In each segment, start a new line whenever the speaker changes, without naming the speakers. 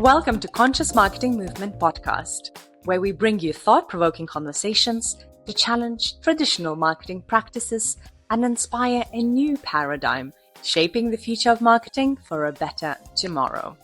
Welcome to Conscious Marketing Movement Podcast, where we bring you thought-provoking conversations to challenge traditional marketing practices and inspire a new paradigm, shaping the future of marketing for a better tomorrow.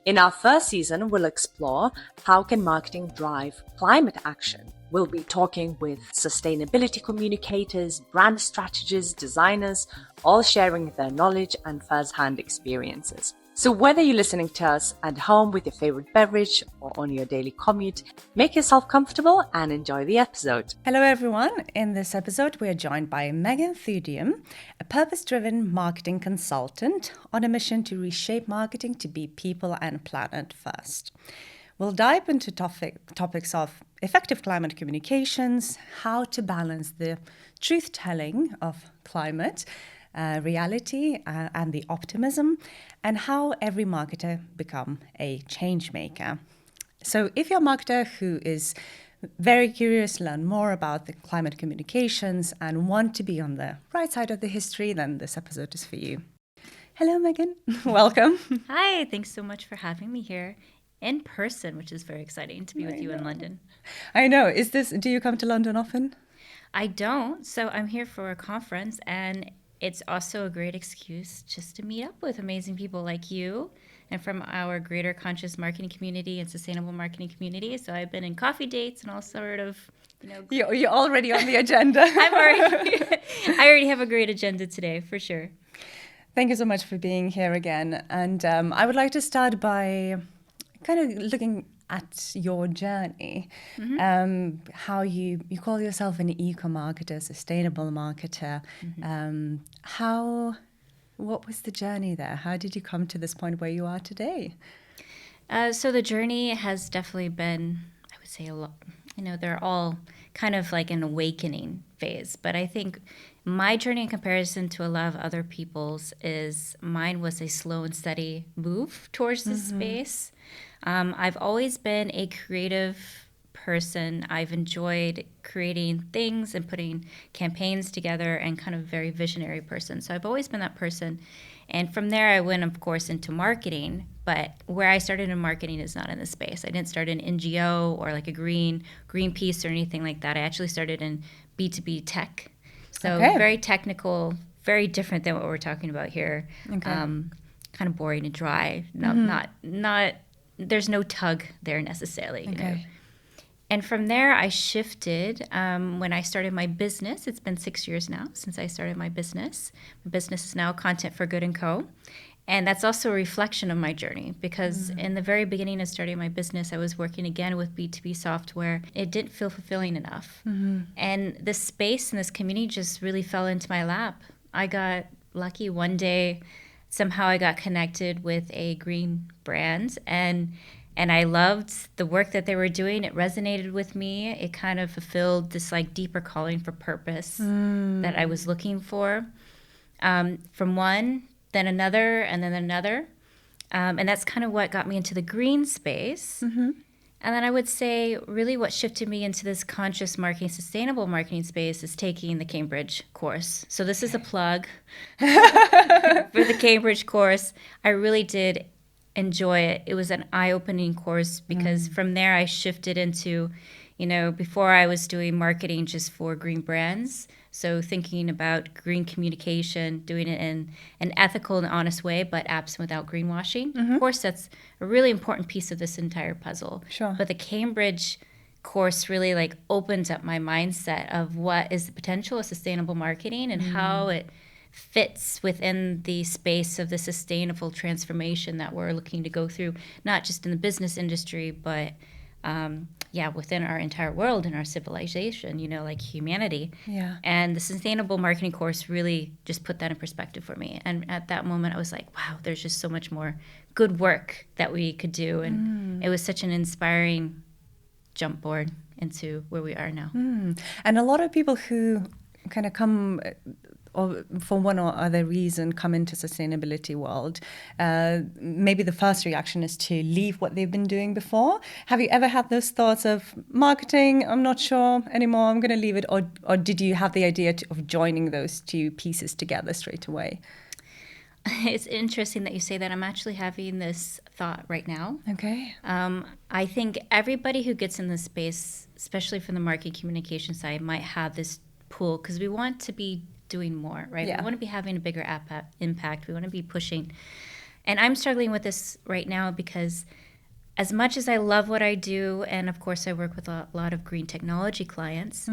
In our first season, we'll explore how can marketing drive climate action. We'll be talking with sustainability communicators, brand strategists, designers, all sharing their knowledge and first-hand experiences. So whether you're listening to us at home with your favorite beverage or on your daily commute, make yourself comfortable and enjoy the episode.
Hello everyone. In this episode, we are joined by Megan Thudium, a purpose-driven marketing consultant on a mission to reshape marketing to be people and planet first. We'll dive into topics of effective climate communications, how to balance the truth-telling of climate, reality and the optimism, and how every marketer become a change maker. So if you're a marketer who is very curious to learn more about the climate communications and want to be on the right side of the history, then this episode is for you. Hello, Megan. Welcome.
Hi. Thanks so much for having me here in person, which is very exciting to be with you in London.
I know. Do you come to London often?
I don't. So I'm here for a conference, and it's also a great excuse just to meet up with amazing people like you and from our greater conscious marketing community and sustainable marketing community. So I've been in coffee dates and all sort of,
You're already on the agenda.
I already have a great agenda today, for sure.
Thank you so much for being here again. And I would like to start by kind of looking at your journey, how you call yourself an eco-marketer, sustainable marketer. What was the journey there? How did you come to this point where you are today?
So the journey has definitely been, I would say, a lot. They're all kind of like an awakening phase. But I think my journey in comparison to a lot of other people's is mine was a slow and steady move towards this space. I've always been a creative person. I've enjoyed creating things and putting campaigns together and kind of very visionary person. So I've always been that person. And from there, I went, of course, into marketing. But where I started in marketing is not in this space. I didn't start in NGO or like a Greenpeace or anything like that. I actually started in B2B tech. So very technical, very different than what we're talking about here. Okay. Kind of boring and dry. Not. There's no tug there necessarily. Okay. And from there, I shifted when I started my business. It's been 6 years now since I started my business. My business is now Content for Good & Co. And that's also a reflection of my journey because in the very beginning of starting my business, I was working again with B2B software. It didn't feel fulfilling enough. And this space and this community just really fell into my lap. I got lucky one day. Somehow I got connected with a green brand and I loved the work that they were doing. It resonated with me. It kind of fulfilled this like deeper calling for purpose that I was looking for. From one, then another, and then another. And that's kind of what got me into the green space. And then I would say really what shifted me into this conscious marketing, sustainable marketing space is taking the Cambridge course. So this is a plug for the Cambridge course. I really did enjoy it. It was an eye-opening course because from there I shifted into, before I was doing marketing just for green brands. So thinking about green communication, doing it in an ethical and honest way, but absent without greenwashing. Of course, that's a really important piece of this entire puzzle.
Sure.
But the Cambridge course really like opens up my mindset of what is the potential of sustainable marketing and how it fits within the space of the sustainable transformation that we're looking to go through, not just in the business industry, but within our entire world and our civilization, like humanity.
Yeah.
And the sustainable marketing course really just put that in perspective for me. And at that moment, I was like, wow, there's just so much more good work that we could do. And it was such an inspiring jump board into where we are now.
And a lot of people who kind of come or for one or other reason come into sustainability world, maybe the first reaction is to leave what they've been doing before. Have you ever had those thoughts of marketing, I'm not sure anymore, I'm going to leave it? Or did you have the idea of joining those two pieces together straight away?
It's interesting that you say that. I'm actually having this thought right now.
Okay.
I think everybody who gets in this space, especially from the marketing communication side, might have this pull because we want to be doing more, right?
Yeah.
We want to be having a bigger impact. We want to be pushing. And I'm struggling with this right now because as much as I love what I do, and of course I work with a lot of green technology clients,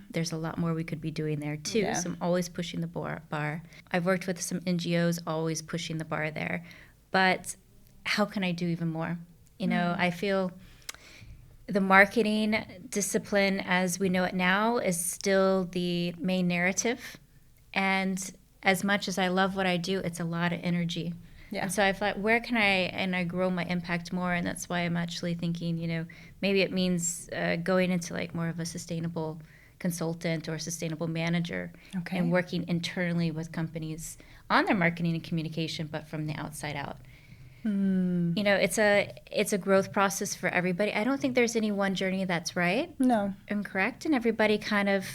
there's a lot more we could be doing there too.
Yeah.
So I'm always pushing the bar. I've worked with some NGOs, always pushing the bar there. But how can I do even more? You know, I feel the marketing discipline as we know it now is still the main narrative. And as much as I love what I do, it's a lot of energy.
Yeah.
And so I thought, where can I grow my impact more? And that's why I'm actually thinking, you know, maybe it means going into like more of a sustainable consultant or sustainable manager and working internally with companies on their marketing and communication, but from the outside out. You know, it's a growth process for everybody. I don't think there's any one journey that's right.
No.
And correct. And everybody kind of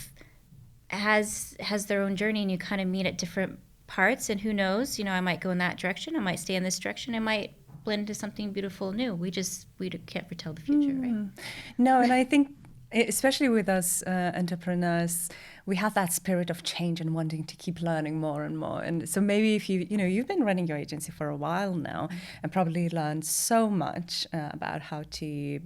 has their own journey, and you kind of meet at different parts. And who knows, you know, I might go in that direction. I might stay in this direction. I might blend into something beautiful new. We can't foretell the future, right?
No, and I think especially with us entrepreneurs, we have that spirit of change and wanting to keep learning more and more. And so maybe if you've been running your agency for a while now and probably learned so much about how to,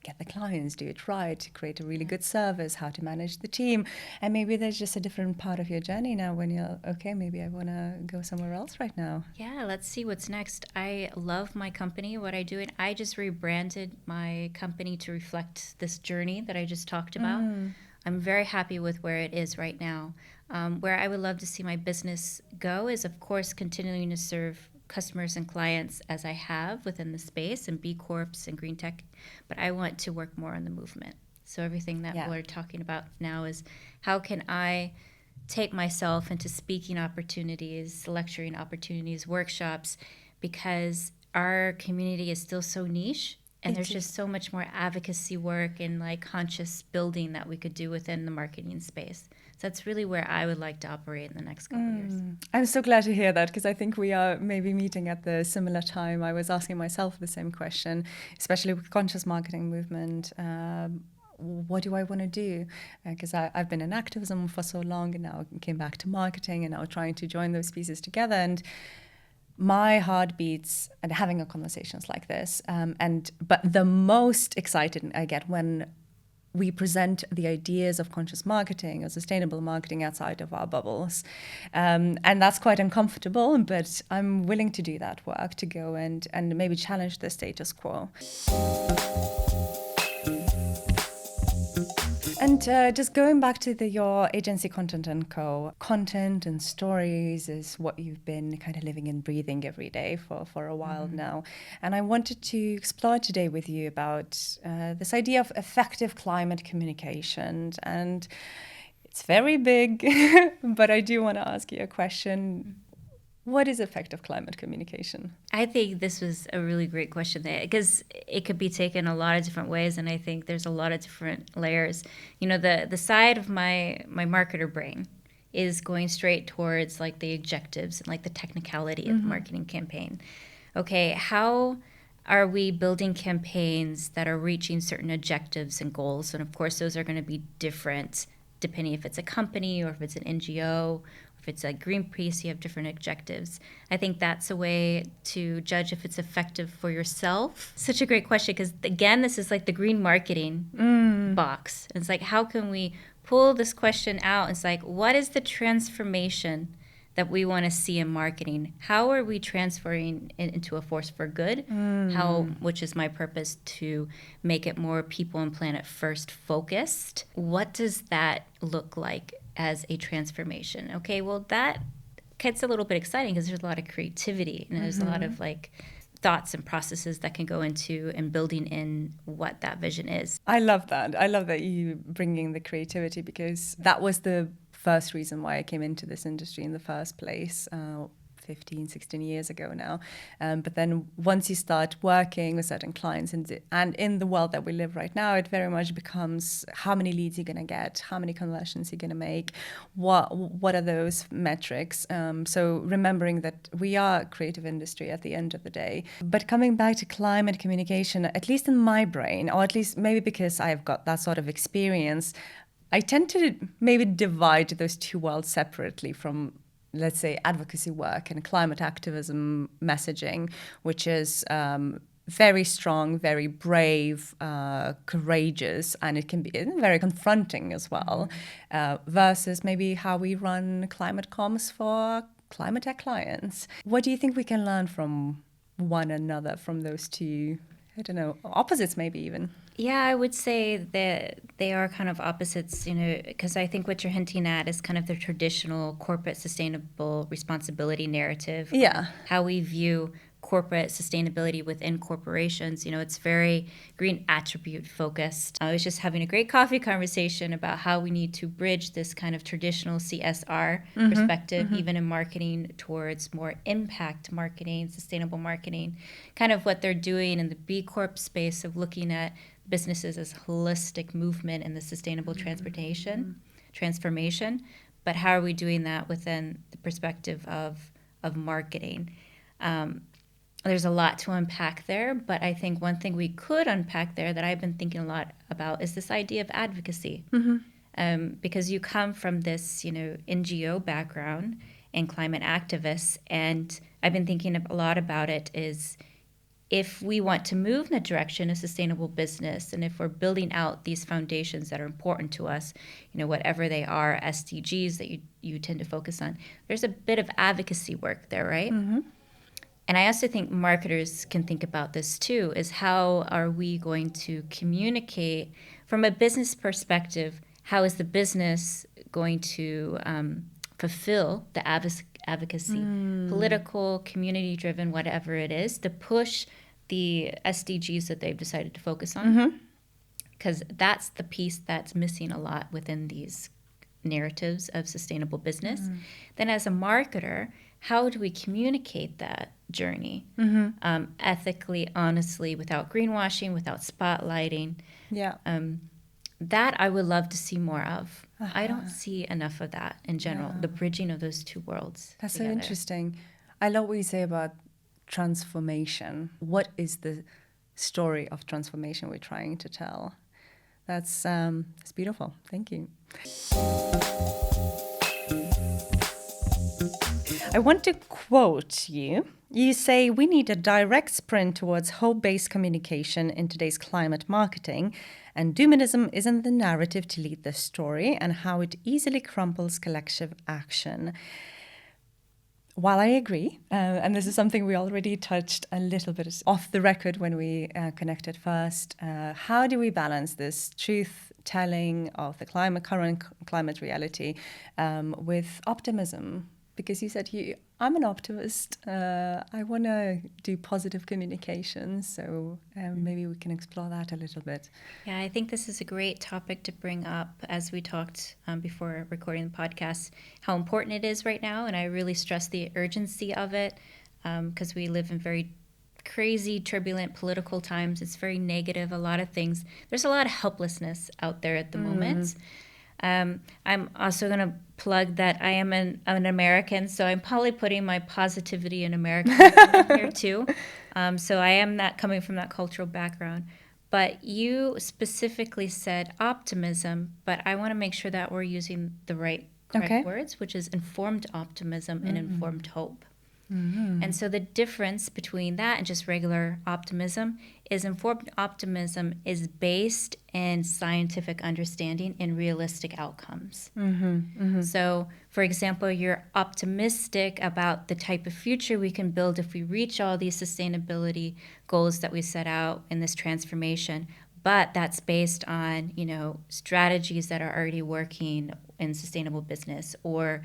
get the clients, do it right, create a really good service, how to manage the team. And maybe there's just a different part of your journey now when you're, okay, maybe I want to go somewhere else right now.
Yeah, let's see what's next. I love my company, what I do. And I just rebranded my company to reflect this journey that I just talked about. I'm very happy with where it is right now. Where I would love to see my business go is, of course, continuing to serve customers and clients as I have within the space and B Corps and green tech, but I want to work more on the movement. So everything that we're talking about now is how can I take myself into speaking opportunities, lecturing opportunities, workshops, because our community is still so niche. And there's just so much more advocacy work and like conscious building that we could do within the marketing space. So that's really where I would like to operate in the next couple of years.
I'm so glad to hear that, because I think we are maybe meeting at the similar time. I was asking myself the same question, especially with conscious marketing movement. What do I want to do? Because I've been in activism for so long, and now I came back to marketing, and now trying to join those pieces together. And my heart beats at having conversations like this. But the most excited I get when we present the ideas of conscious marketing or sustainable marketing outside of our bubbles. And that's quite uncomfortable, but I'm willing to do that work, to go and maybe challenge the status quo. And just going back to your agency Content & Co. Content and stories is what you've been kind of living and breathing every day for a while now. And I wanted to explore today with you about this idea of effective climate communication. And it's very big, but I do want to ask you a question. What is effective climate communication?
I think this was a really great question because it could be taken a lot of different ways, and I think there's a lot of different layers. You know, the side of my marketer brain is going straight towards like the objectives and like the technicality of the marketing campaign. Okay, how are we building campaigns that are reaching certain objectives and goals? And of course, those are going to be different depending if it's a company or if it's an NGO. If it's a Greenpeace, you have different objectives. I think that's a way to judge if it's effective for yourself. Such a great question, because again, this is like the green marketing box. It's like, how can we pull this question out? It's like, what is the transformation that we want to see in marketing? How are we transferring it into a force for good? Which is my purpose, to make it more people and planet first focused. What does that look like as a transformation? Okay, well, that gets a little bit exciting because there's a lot of creativity and there's a lot of like thoughts and processes that can go into and building in what that vision is.
I love that. I love that you bringing the creativity, because that was the first reason why I came into this industry in the first place. 15, 16 years ago now. But then once you start working with certain clients and in the world that we live right now, it very much becomes how many leads you're going to get, how many conversions you're going to make, what are those metrics. So remembering that we are a creative industry at the end of the day. But coming back to climate communication, at least in my brain, or at least maybe because I've got that sort of experience, I tend to maybe divide those two worlds separately from, let's say, advocacy work and climate activism messaging, which is very strong, very brave, courageous, and it can be very confronting as well, versus maybe how we run climate comms for climate tech clients. What do you think we can learn from one another, from those two, I don't know, opposites maybe even?
Yeah, I would say that they are kind of opposites, because I think what you're hinting at is kind of the traditional corporate sustainable responsibility narrative.
Yeah.
How we view corporate sustainability within corporations. It's very green attribute focused. I was just having a great coffee conversation about how we need to bridge this kind of traditional CSR perspective, even in marketing, towards more impact marketing, sustainable marketing, kind of what they're doing in the B Corp space of looking at businesses as holistic movement in the sustainable transformation. But how are we doing that within the perspective of marketing? There's a lot to unpack there, but I think one thing we could unpack there that I've been thinking a lot about is this idea of advocacy. Because you come from this, NGO background and climate activists, and I've been thinking a lot about it is if we want to move in the direction of sustainable business, and if we're building out these foundations that are important to us, whatever they are, SDGs that you tend to focus on, there's a bit of advocacy work there, right? And I also think marketers can think about this too, is how are we going to communicate from a business perspective? How is the business going to fulfill the advocacy, political, community-driven, whatever it is, to push the SDGs that they've decided to focus on? Because that's the piece that's missing a lot within these narratives of sustainable business. Then as a marketer, how do we communicate that journey ethically, honestly, without greenwashing, without spotlighting?
Yeah.
That I would love to see more of. I don't see enough of that in general, the bridging of those two worlds.
That's
together.
so interesting. I love what you say about transformation. What is the story of transformation we're trying to tell? That's beautiful. Thank you. I want to quote you. You say, "We need a direct sprint towards hope-based communication in today's climate marketing, and doomism isn't the narrative to lead the story, and how it easily crumples collective action." While I agree, and this is something we already touched a little bit off the record when we connected first, how do we balance this truth-telling of the current climate reality with optimism? Because you said I'm an optimist. I want to do positive communication. So maybe we can explore that a little bit.
Yeah, I think this is a great topic to bring up as we talked before recording the podcast, how important it is right now. And I really stress the urgency of it because we live in very crazy, turbulent political times. It's very negative, a lot of things. There's a lot of helplessness out there at the moment. I'm also going to plug that I am an American, so I'm probably putting my positivity in American here too. So I am not coming from that cultural background. But you specifically said optimism, but I want to make sure that we're using the correct words, which is informed optimism and informed hope. And so the difference between that and just regular optimism is informed optimism is based in scientific understanding and realistic outcomes. So, for example, you're optimistic about the type of future we can build if we reach all these sustainability goals that we set out in this transformation, But that's based on, strategies that are already working in sustainable business, or,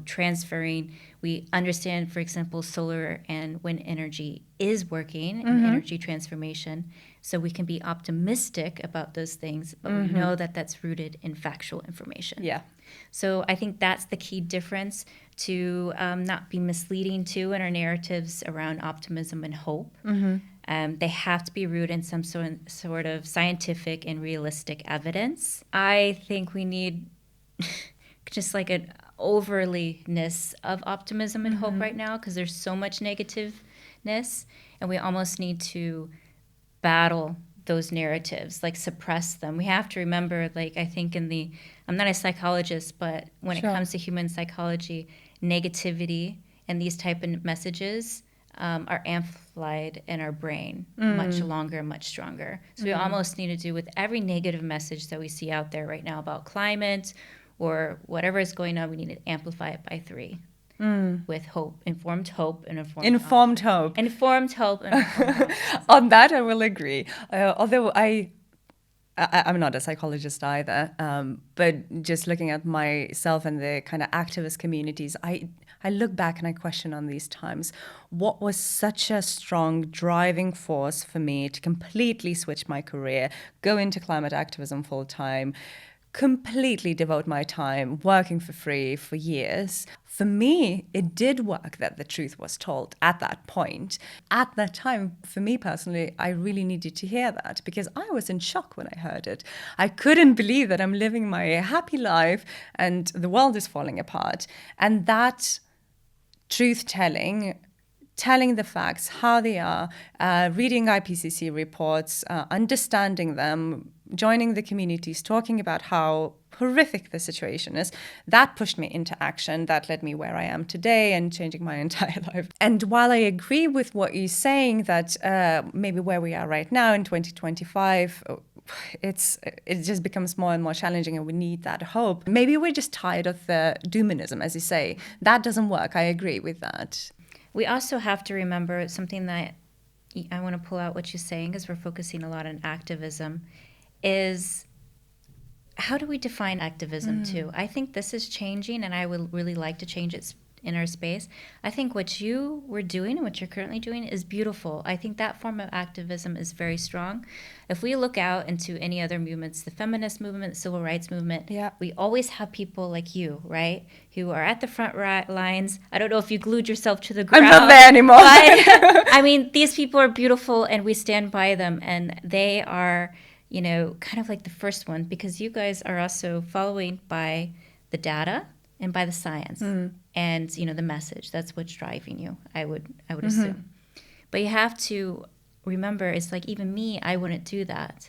transferring. We understand, for example, solar and wind energy is working in energy transformation. So we can be optimistic about those things, but we know that that's rooted in factual information.
Yeah.
So I think that's the key difference, to not be misleading too in our narratives around optimism and hope. They have to be rooted in some sort of scientific and realistic evidence. I think we need just like an overliness of optimism and hope right now, because there's so much negativeness, and we almost need to battle those narratives, like suppress them. We have to remember, like, I think I'm not a psychologist, but when it comes to human psychology, negativity and these type of messages are amplified in our brain much longer and much stronger. So we almost need to do with every negative message that we see out there right now about climate or whatever is going on, we need to amplify it by 3 with hope, informed hope, and
Informed hope.
Informed hope. And informed hope.
On that, I will agree. Although I'm not a psychologist either, but just looking at myself and the kind of activist communities, I look back and I question on these times, what was such a strong driving force for me to completely switch my career, go into climate activism full time, completely devote my time working for free for years. For me, it did work that the truth was told at that point. At that time, for me personally, I really needed to hear that, because I was in shock when I heard it. I couldn't believe that I'm living my happy life and the world is falling apart. And that truth-telling, telling the facts, how they are, reading IPCC reports, understanding them, joining the communities, talking about how horrific the situation is, that pushed me into action. That led me where I am today and changing my entire life. And while I agree with what you're saying, that maybe where we are right now in 2025, it just becomes more and more challenging, and we need that hope. Maybe we're just tired of the doomism, as you say. That doesn't work. I agree with that.
We also have to remember something that I want to pull out what you're saying, because we're focusing a lot on activism, is how do we define activism too? I think this is changing, and I would really like to change it in our space. I think what you were doing and what you're currently doing is beautiful. I think that form of activism is very strong. If we look out into any other movements, the feminist movement, the civil rights movement, we always have people like you, right, who are at the front lines. I don't know if you glued yourself to the ground.
I'm not there anymore.
But, I mean, these people are beautiful, and we stand by them, and they are, kind of like the first one, because you guys are also following by the data and by the science and, the message. That's what's driving you, I would assume. But you have to remember, it's like, even me, I wouldn't do that.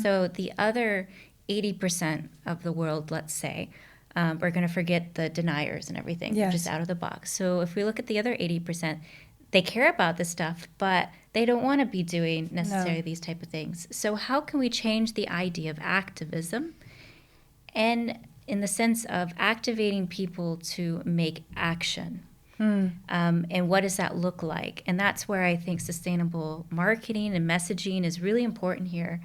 So the other 80% of the world, let's say, are going to forget the deniers and everything. They're just out of the box. So if we look at the other 80%, they care about this stuff, but they don't want to be doing necessarily these type of things. So how can we change the idea of activism, and in the sense of activating people to make action? And what does that look like? And that's where I think sustainable marketing and messaging is really important here,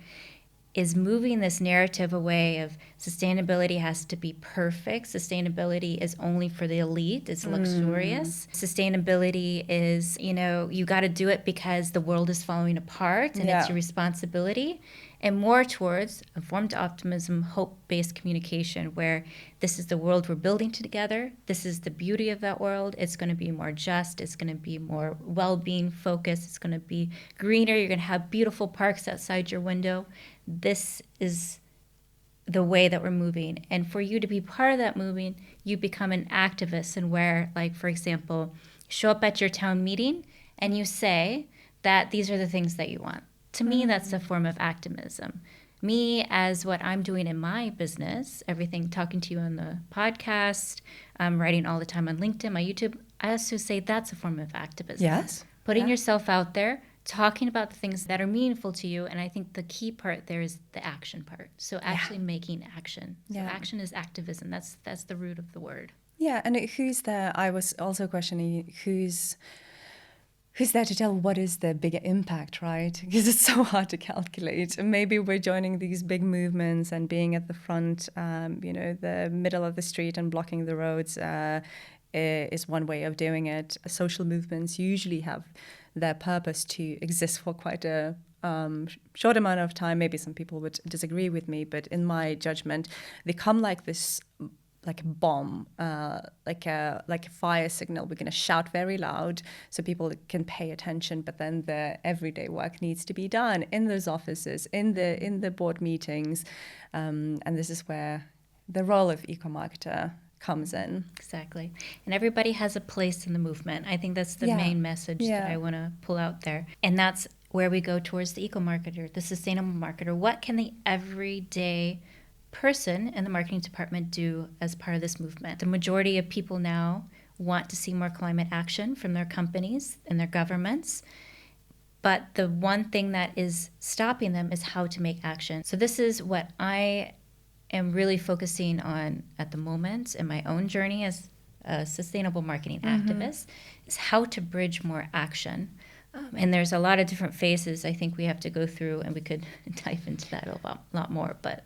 is moving this narrative away of sustainability has to be perfect. Sustainability is only for the elite. It's luxurious. Sustainability is, you got to do it because the world is falling apart, and it's your responsibility. And more towards informed optimism, hope-based communication, where this is the world we're building together. This is the beauty of that world. It's going to be more just. It's going to be more well-being focused. It's going to be greener. You're going to have beautiful parks outside your window. This is the way that we're moving. And for you to be part of that moving, you become an activist, and where, like, for example, show up at your town meeting and you say that these are the things that you want. To me, that's a form of activism. Me, as what I'm doing in my business, everything, talking to you on the podcast, writing all the time on LinkedIn, my YouTube, I also say that's a form of activism.
Yes.
Putting yourself out there, talking about the things that are meaningful to you. And I think the key part there is the action part. So actually making action. So action is activism. That's the root of the word.
Yeah, and who's there? I was also questioning who's who's there to tell what is the bigger impact, right? Because it's so hard to calculate. And maybe we're joining these big movements and being at the front, the middle of the street and blocking the roads is one way of doing it. Social movements usually have their purpose to exist for quite a short amount of time. Maybe some people would disagree with me, but in my judgment, they come like this, like a bomb, like a fire signal. We're going to shout very loud so people can pay attention, but then the everyday work needs to be done in those offices, in the board meetings, and this is where the role of eco-marketer comes in.
Exactly. And everybody has a place in the movement. I think that's the main message that I want to pull out there. And that's where we go towards the eco-marketer, the sustainable marketer. What can the everyday person in the marketing department do as part of this movement? The majority of people now want to see more climate action from their companies and their governments. But the one thing that is stopping them is how to make action. So this is what I am really focusing on at the moment in my own journey as a sustainable marketing activist, is how to bridge more action. And there's a lot of different phases I think we have to go through, and we could dive into that a lot more, but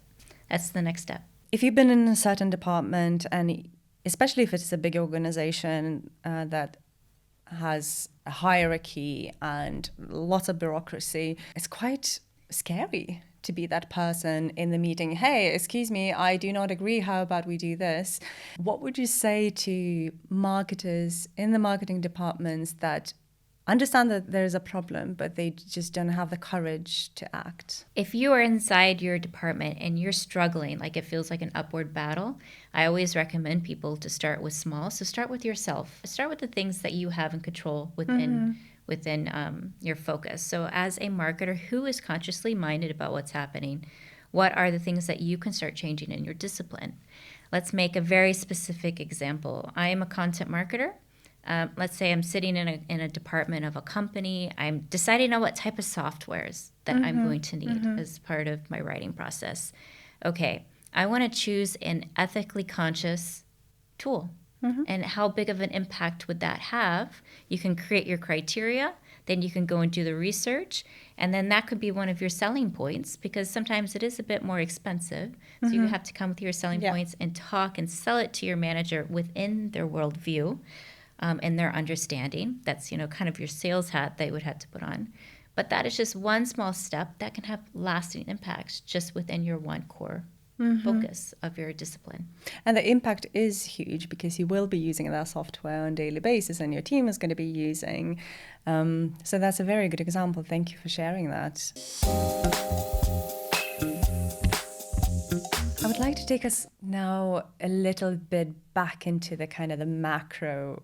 that's the next step.
If you've been in a certain department, and especially if it's a big organization that has a hierarchy and lots of bureaucracy, it's quite scary to be that person in the meeting. Hey, excuse me, I do not agree. How about we do this? What would you say to marketers in the marketing departments that understand that there's a problem, but they just don't have the courage to act?
If you are inside your department and you're struggling, like it feels like an upward battle, I always recommend people to start with small. So start with yourself. Start with the things that you have in control within your focus. So as a marketer who is consciously minded about what's happening, what are the things that you can start changing in your discipline? Let's make a very specific example. I am a content marketer. Let's say I'm sitting in a department of a company. I'm deciding on what type of softwares that I'm going to need as part of my writing process. Okay, I want to choose an ethically conscious tool. And how big of an impact would that have? You can create your criteria, then you can go and do the research, and then that could be one of your selling points, because sometimes it is a bit more expensive. So you have to come with your selling points and talk and sell it to your manager within their worldview. And their understanding. That's, kind of your sales hat they would have to put on. But that is just one small step that can have lasting impacts just within your one core focus of your discipline.
And the impact is huge because you will be using that software on a daily basis and your team is going to be using. So that's a very good example. Thank you for sharing that. I would like to take us now a little bit back into the kind of the macro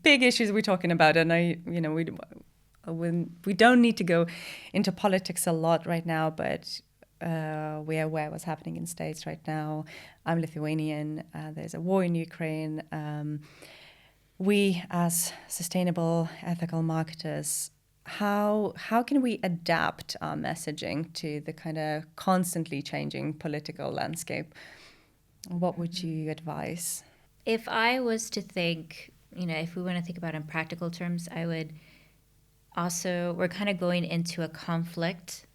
big issues we're talking about, and we don't need to go into politics a lot right now, but we are aware what's happening in States right now. I'm Lithuanian. There's a war in Ukraine. We, as sustainable, ethical marketers, how can we adapt our messaging to the kind of constantly changing political landscape? What would you advise?
If I was to think, if we want to think about it in practical terms, I would also, we're kind of going into a conflict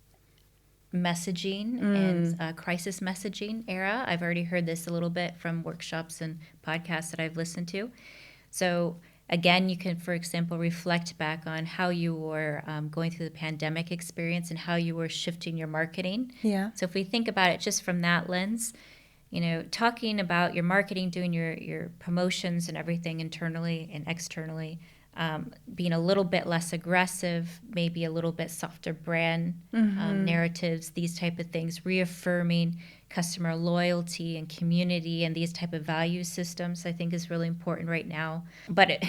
messaging and crisis messaging era. I've already heard this a little bit from workshops and podcasts that I've listened to. So again, you can, for example, reflect back on how you were going through the pandemic experience and how you were shifting your marketing.
Yeah.
So if we think about it just from that lens, talking about your marketing, doing your promotions and everything internally and externally, being a little bit less aggressive, maybe a little bit softer brand narratives, these type of things, reaffirming customer loyalty and community and these type of value systems, I think is really important right now. But,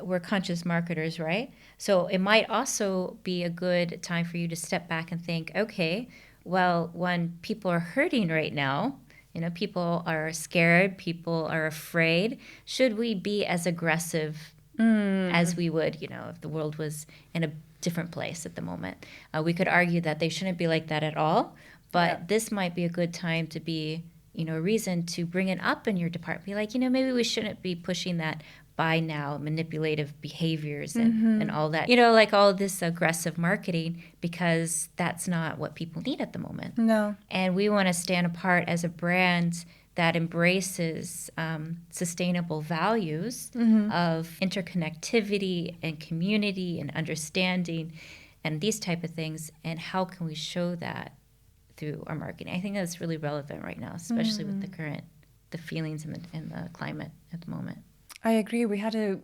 we're conscious marketers, right? So it might also be a good time for you to step back and think, okay, well, when people are hurting right now, people are scared, people are afraid. Should we be as aggressive as we would, if the world was in a different place at the moment? We could argue that they shouldn't be like that at all, but this might be a good time to be, a reason to bring it up in your department. Be like, maybe we shouldn't be pushing that buy now, manipulative behaviors and all that. You know, like all this aggressive marketing, because that's not what people need at the moment.
No.
And we want to stand apart as a brand that embraces sustainable values of interconnectivity and community and understanding and these type of things. And how can we show that through our marketing? I think that's really relevant right now, especially with the feelings and the climate at the moment.
I agree. We had a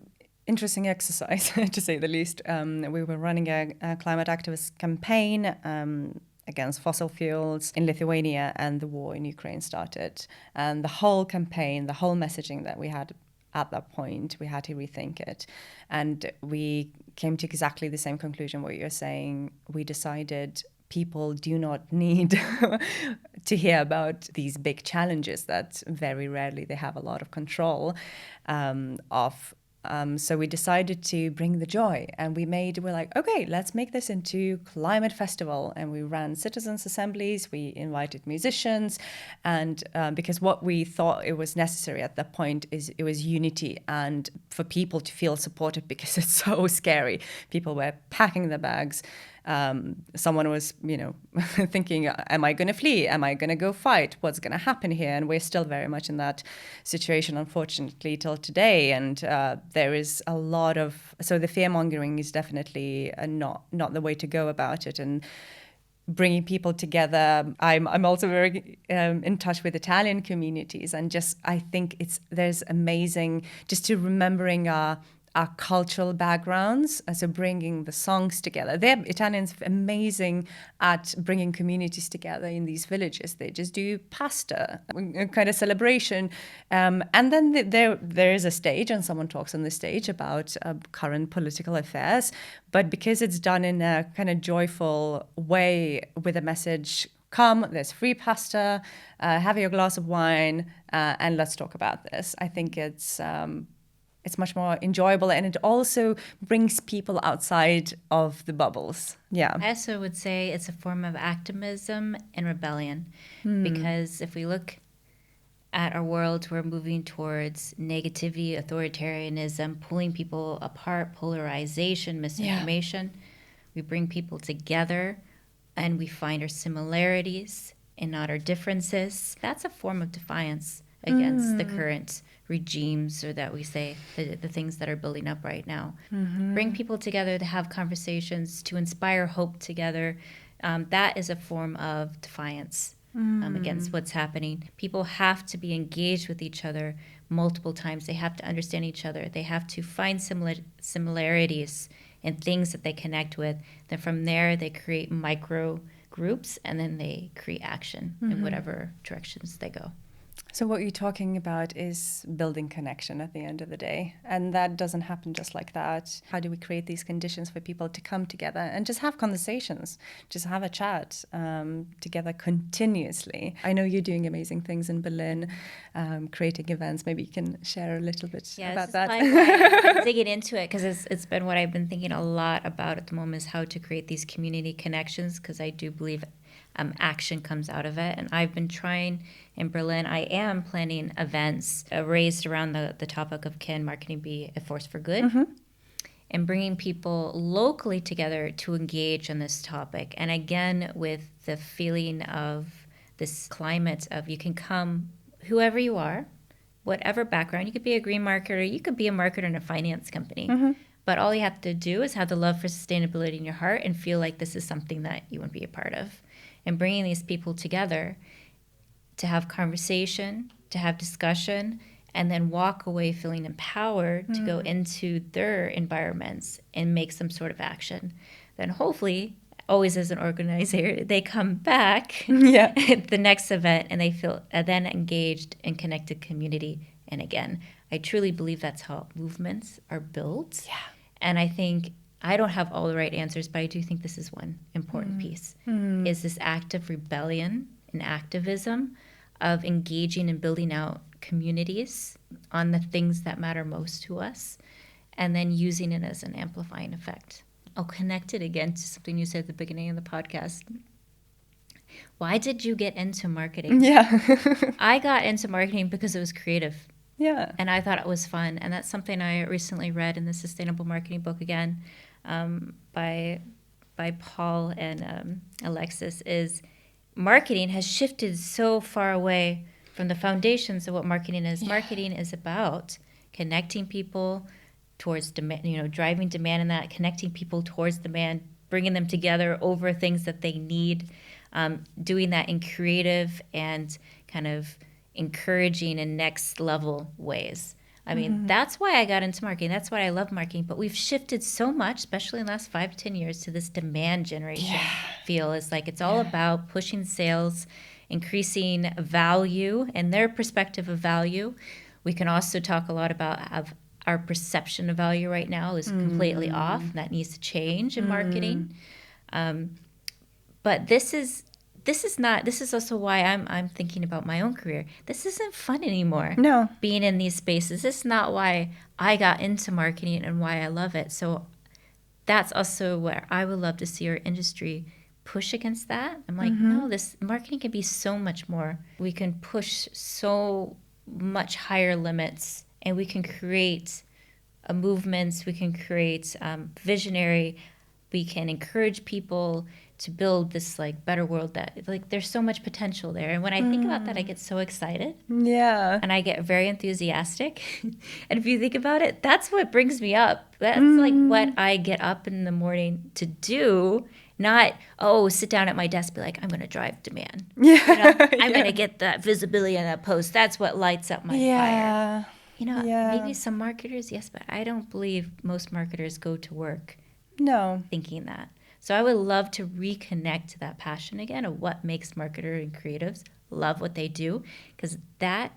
interesting exercise, to say the least. We were running a climate activist campaign against fossil fuels in Lithuania, and the war in Ukraine started. And the whole campaign, the whole messaging that we had at that point, we had to rethink it. And we came to exactly the same conclusion what you're saying. We decided people do not need to hear about these big challenges that very rarely they have a lot of control of. So we decided to bring the joy, and we're like, okay, let's make this into climate festival. And we ran citizens assemblies, we invited musicians, and because what we thought it was necessary at that point is it was unity and for people to feel supported, because it's so scary. People were packing their bags. Someone was, thinking, am I going to flee? Am I going to go fight? What's going to happen here? And we're still very much in that situation, unfortunately, till today. And there is a lot of, so the fear mongering is definitely not the way to go about it. And bringing people together. I'm also very in touch with Italian communities, and I think there's amazing just to remembering our cultural backgrounds, so bringing the songs together. Italians are amazing at bringing communities together in these villages. They just do pasta, a kind of celebration. And then there is a stage, and someone talks on the stage about current political affairs. But because it's done in a kind of joyful way with a message, come, there's free pasta, have your glass of wine, and let's talk about this. I think it's much more enjoyable, and it also brings people outside of the bubbles. Yeah.
I also would say it's a form of activism and rebellion, because if we look at our world, we're moving towards negativity, authoritarianism, pulling people apart, polarization, misinformation. Yeah. We bring people together, and we find our similarities and not our differences. That's a form of defiance against the current regimes, or that we say the things that are building up right now. Bring people together to have conversations, to inspire hope together. That is a form of defiance against what's happening. People have to be engaged with each other multiple times. They have to understand each other. They have to find similarities and things that they connect with. Then from there, they create micro groups, and then they create action in whatever directions they go.
So what you're talking about is building connection at the end of the day. And that doesn't happen just like that. How do we create these conditions for people to come together and just have conversations, just have a chat together continuously? I know you're doing amazing things in Berlin, creating events. Maybe you can share a little bit about that.
I'm digging into it, because it's been what I've been thinking a lot about at the moment, is how to create these community connections, because I do believe action comes out of it. And I've been trying in Berlin, I am planning events raised around the topic of can marketing be a force for good? And bringing people locally together to engage on this topic. And again, with the feeling of this climate of you can come, whoever you are, whatever background. You could be a green marketer, you could be a marketer in a finance company. But all you have to do is have the love for sustainability in your heart and feel like this is something that you want to be a part of. And bringing these people together to have conversation, to have discussion, and then walk away feeling empowered to go into their environments and make some sort of action. Then hopefully, always as an organizer, they come back at the next event and they feel then engaged and connected community. And again, I truly believe that's how movements are built. Yeah. And I think I don't have all the right answers, but I do think this is one important piece, is this act of rebellion and activism of engaging and building out communities on the things that matter most to us, and then using it as an amplifying effect. I'll connect it again to something you said at the beginning of the podcast. Why did you get into marketing?
Yeah.
I got into marketing because it was creative.
Yeah.
And I thought it was fun. And that's something I recently read in the Sustainable Marketing book again, by Paul and Alexis, is marketing has shifted so far away from the foundations of what marketing is. Yeah. Marketing is about connecting people towards demand, driving demand in that, connecting people towards demand, bringing them together over things that they need, doing that in creative and kind of encouraging and next level ways. I mean, that's why I got into marketing. That's why I love marketing. But we've shifted so much, especially in the last 5 to 10 years, to this demand generation feel. It's like it's all about pushing sales, increasing value and their perspective of value. We can also talk a lot about our perception of value right now is completely off. And that needs to change in marketing. But this is also why I'm thinking about my own career. This isn't fun anymore.
No.
Being in these spaces. This is not why I got into marketing and why I love it. So that's also where I would love to see our industry push against that. I'm like, no, this marketing can be so much more. We can push so much higher limits, and we can create movements, we can create visionary, we can encourage people to build this like better world that like there's so much potential there. And when I think about that, I get so excited.
Yeah.
And I get very enthusiastic. And if you think about it, that's what brings me up. That's like what I get up in the morning to do, not, sit down at my desk, be like, I'm going to drive demand.
Yeah.
I'm going to get that visibility in that post. That's what lights up my fire. Maybe some marketers, yes, but I don't believe most marketers go to work thinking that. So I would love to reconnect to that passion again of what makes marketers and creatives love what they do, because that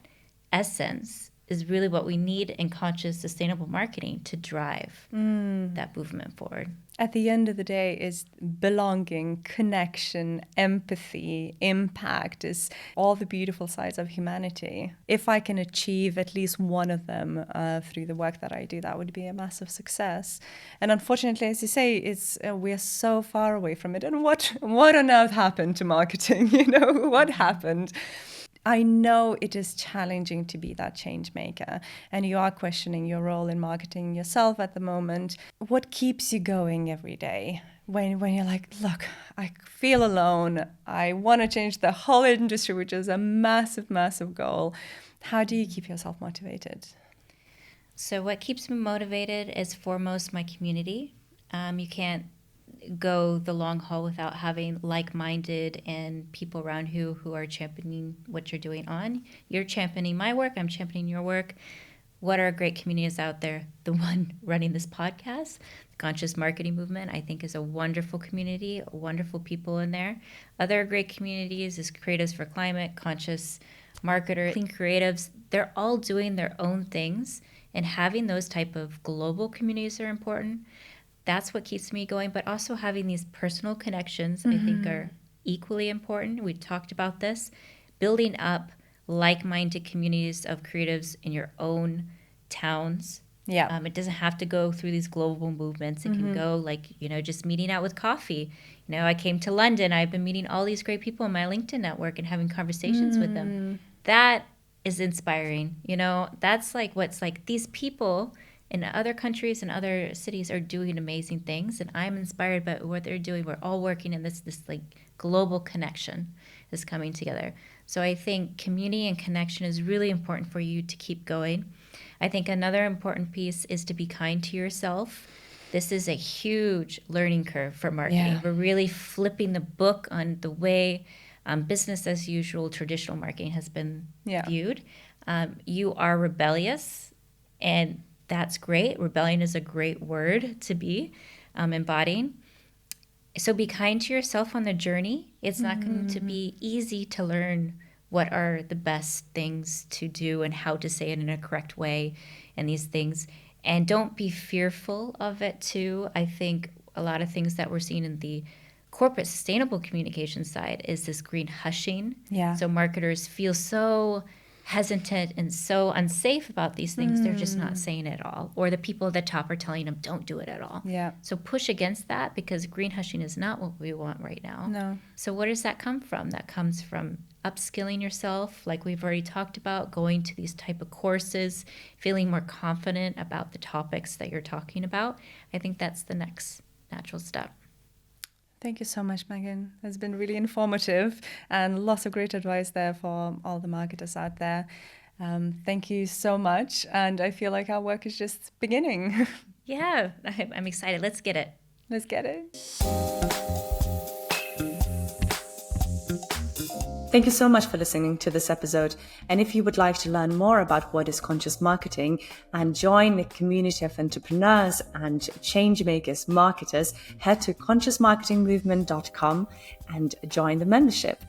essence is really what we in conscious, sustainable marketing to drive that movement forward.
At the end of the day, is belonging, connection, empathy, impact, is all the beautiful sides of humanity. If I can achieve at least one of them through the work that I do, that would be a massive success. And unfortunately, as you say, we're so far away from it. And what on earth happened to marketing? What happened? I know it is challenging to be that change maker, and you are questioning your role in marketing yourself at the moment. What keeps you going every day when you're like, look, I feel alone, I want to change the whole industry, which is a massive, massive goal. How do you keep yourself motivated?
So what keeps me motivated is foremost my community. You can't go the long haul without having like-minded and people around who are championing what you're doing on. You're championing my work, I'm championing your work. What are great communities out there? The one running this podcast, the Conscious Marketing Movement, I think is a wonderful community, wonderful people in there. Other great communities is Creatives for Climate, Conscious Marketers, Clean Creatives. They're all doing their own things, and having those type of global communities are important. That's what keeps me going, but also having these personal connections I think are equally important. We talked about this, building up like-minded communities of creatives in your own towns.
Yeah.
It doesn't have to go through these global movements. It can go like, just meeting out with coffee. I came to London. I've been meeting all these great people in my LinkedIn network and having conversations with them. That is inspiring. That's like what's like these people in other countries and other cities are doing amazing things, and I'm inspired by what they're doing. We're all working in this like global connection is coming together. So I think community and connection is really important for you to keep going. I think another important piece is to be kind to yourself. This is a huge learning curve for marketing. Yeah. We're really flipping the book on the way business as usual, traditional marketing has been viewed. You are rebellious, and that's great. Rebellion is a great word to be embodying. So be kind to yourself on the journey. It's not going to be easy to learn what are the best things to do and how to say it in a correct way and these things. And don't be fearful of it too. I think a lot of things that we're seeing in the corporate sustainable communication side is this green hushing. Yeah. So marketers feel so hesitant and so unsafe about these things, they're just not saying it at all. Or the people at the top are telling them, don't do it at all. Yeah. So push against that, because green hushing is not what we want right now. No. So where does that come from? That comes from upskilling yourself, like we've already talked about, going to these type of courses, feeling more confident about the topics that you're talking about, I think that's the next natural step.
Thank you so much, Megan. It's been really informative and lots of great advice there for all the marketers out there. Thank you so much. And I feel like our work is just beginning.
Yeah, I'm excited. Let's get it.
Let's get it. Thank you so much for listening to this episode. And if you would like to learn more about what is conscious marketing and join a community of entrepreneurs and change makers marketers, head to consciousmarketingmovement.com and join the membership.